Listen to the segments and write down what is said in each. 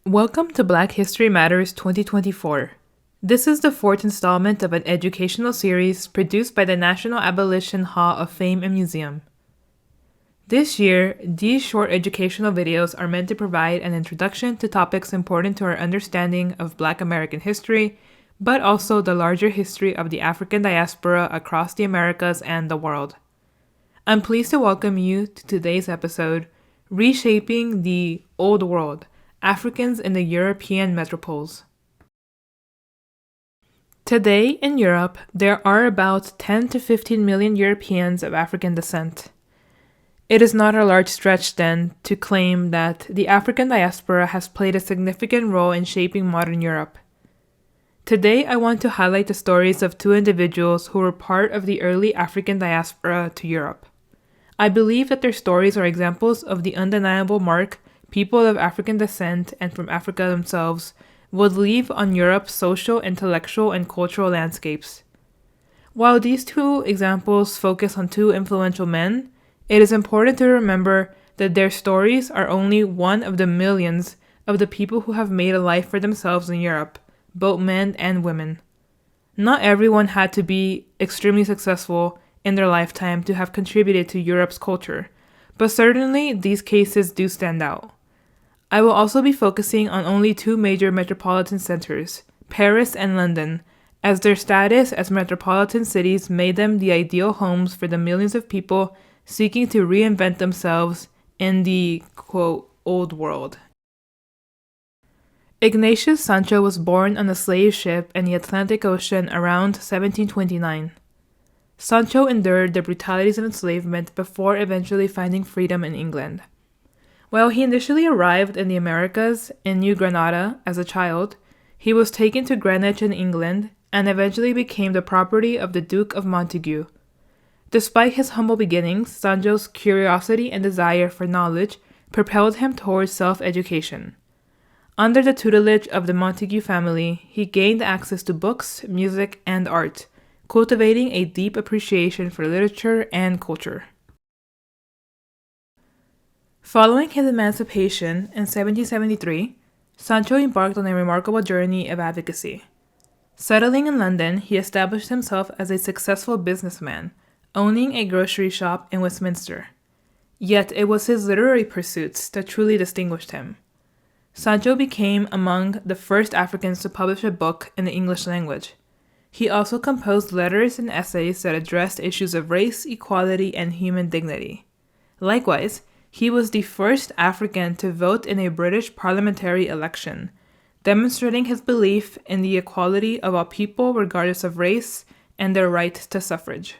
Welcome to Black History Matters 2024. This is the fourth installment of an educational series produced by the National Abolition Hall of Fame and Museum. This year, these short educational videos are meant to provide an introduction to topics important to our understanding of Black American history, but also the larger history of the African diaspora across the Americas and the world. I'm pleased to welcome you to today's episode, Reshaping the Old World, Africans in the European Metropoles. Today in Europe, there are about 10 to 15 million Europeans of African descent. It is not a large stretch, then, to claim that the African diaspora has played a significant role in shaping modern Europe. Today, I want to highlight the stories of two individuals who were part of the early African diaspora to Europe. I believe that their stories are examples of the undeniable mark people of African descent and from Africa themselves would leave on Europe's social, intellectual, and cultural landscapes. While these two examples focus on two influential men, it is important to remember that their stories are only one of the millions of the people who have made a life for themselves in Europe, both men and women. Not everyone had to be extremely successful in their lifetime to have contributed to Europe's culture, but certainly these cases do stand out. I will also be focusing on only two major metropolitan centers, Paris and London, as their status as metropolitan cities made them the ideal homes for the millions of people seeking to reinvent themselves in the, quote, old world. Ignatius Sancho was born on a slave ship in the Atlantic Ocean around 1729. Sancho endured the brutalities of enslavement before eventually finding freedom in England. While he initially arrived in the Americas in New Granada as a child, he was taken to Greenwich in England and eventually became the property of the Duke of Montagu. Despite his humble beginnings, Sancho's curiosity and desire for knowledge propelled him towards self-education. Under the tutelage of the Montagu family, he gained access to books, music, and art, cultivating a deep appreciation for literature and culture. Following his emancipation in 1773, Sancho embarked on a remarkable journey of advocacy. Settling in London, he established himself as a successful businessman, owning a grocery shop in Westminster. Yet it was his literary pursuits that truly distinguished him. Sancho became among the first Africans to publish a book in the English language. He also composed letters and essays that addressed issues of race, equality, and human dignity. Likewise, he was the first African to vote in a British parliamentary election, demonstrating his belief in the equality of all people regardless of race and their right to suffrage.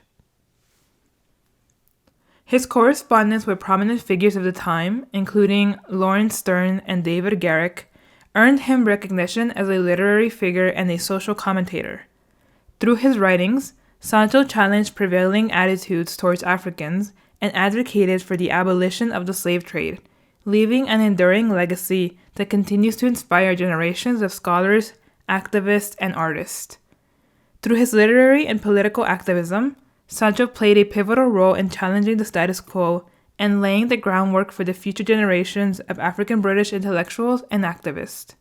His correspondence with prominent figures of the time, including Laurence Sterne and David Garrick, earned him recognition as a literary figure and a social commentator. Through his writings, Sancho challenged prevailing attitudes towards Africans and advocated for the abolition of the slave trade, leaving an enduring legacy that continues to inspire generations of scholars, activists, and artists. Through his literary and political activism, Sancho played a pivotal role in challenging the status quo and laying the groundwork for the future generations of African British intellectuals and activists.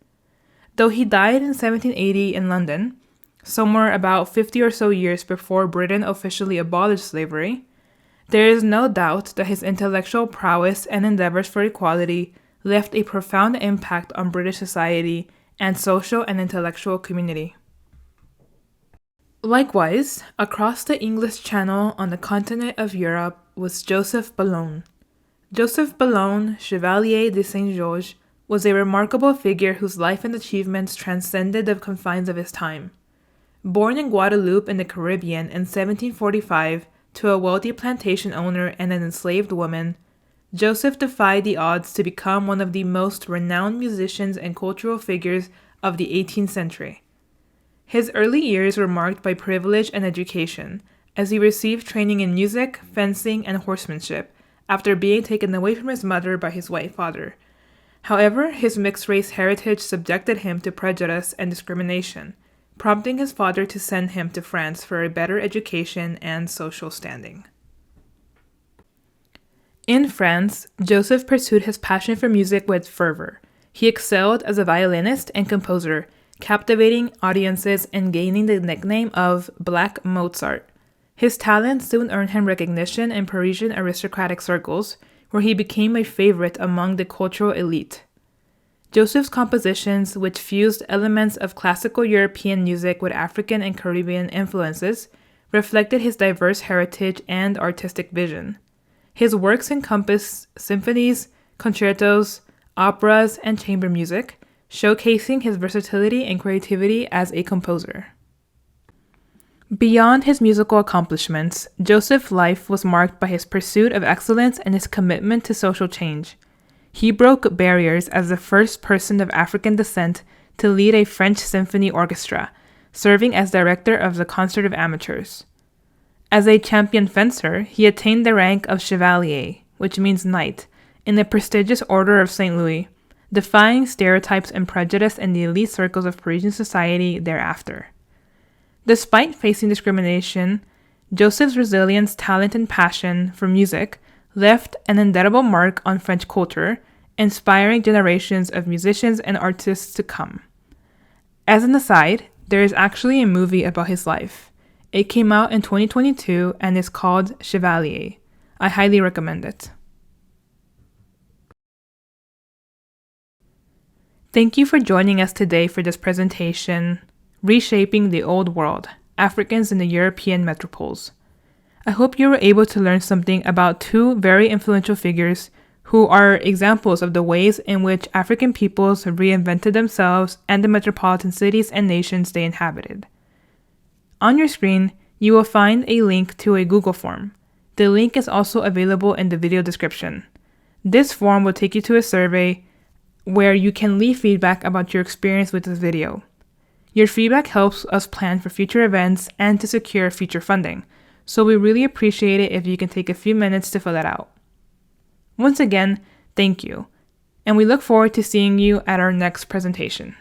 Though he died in 1780 in London, somewhere about 50 or so years before Britain officially abolished slavery, there is no doubt that his intellectual prowess and endeavors for equality left a profound impact on British society and social and intellectual community. Likewise, across the English Channel on the continent of Europe was Joseph Boulogne. Joseph Boulogne, Chevalier de Saint-Georges, was a remarkable figure whose life and achievements transcended the confines of his time. Born in Guadeloupe in the Caribbean in 1745 to a wealthy plantation owner and an enslaved woman, Joseph defied the odds to become one of the most renowned musicians and cultural figures of the 18th century. His early years were marked by privilege and education, as he received training in music, fencing, and horsemanship after being taken away from his mother by his white father. However, his mixed-race heritage subjected him to prejudice and discrimination, prompting his father to send him to France for a better education and social standing. In France, Joseph pursued his passion for music with fervor. He excelled as a violinist and composer, captivating audiences and gaining the nickname of Black Mozart. His talent soon earned him recognition in Parisian aristocratic circles, where he became a favorite among the cultural elite. Joseph's compositions, which fused elements of classical European music with African and Caribbean influences, reflected his diverse heritage and artistic vision. His works encompass symphonies, concertos, operas, and chamber music, showcasing his versatility and creativity as a composer. Beyond his musical accomplishments, Joseph's life was marked by his pursuit of excellence and his commitment to social change. He broke barriers as the first person of African descent to lead a French symphony orchestra, serving as director of the Concert of Amateurs. As a champion fencer, he attained the rank of chevalier, which means knight, in the prestigious Order of St. Louis, defying stereotypes and prejudice in the elite circles of Parisian society thereafter. Despite facing discrimination, Joseph's resilience, talent, and passion for music left an indelible mark on French culture, inspiring generations of musicians and artists to come. As an aside, there is actually a movie about his life. It came out in 2022 and is called Chevalier. I highly recommend it. Thank you for joining us today for this presentation, Reshaping the Old World, Africans in the European Metropoles. I hope you were able to learn something about two very influential figures who are examples of the ways in which African peoples reinvented themselves and the metropolitan cities and nations they inhabited. On your screen, you will find a link to a Google form. The link is also available in the video description. This form will take you to a survey where you can leave feedback about your experience with this video. Your feedback helps us plan for future events and to secure future funding, so we really appreciate it if you can take a few minutes to fill that out. Once again, thank you, and we look forward to seeing you at our next presentation.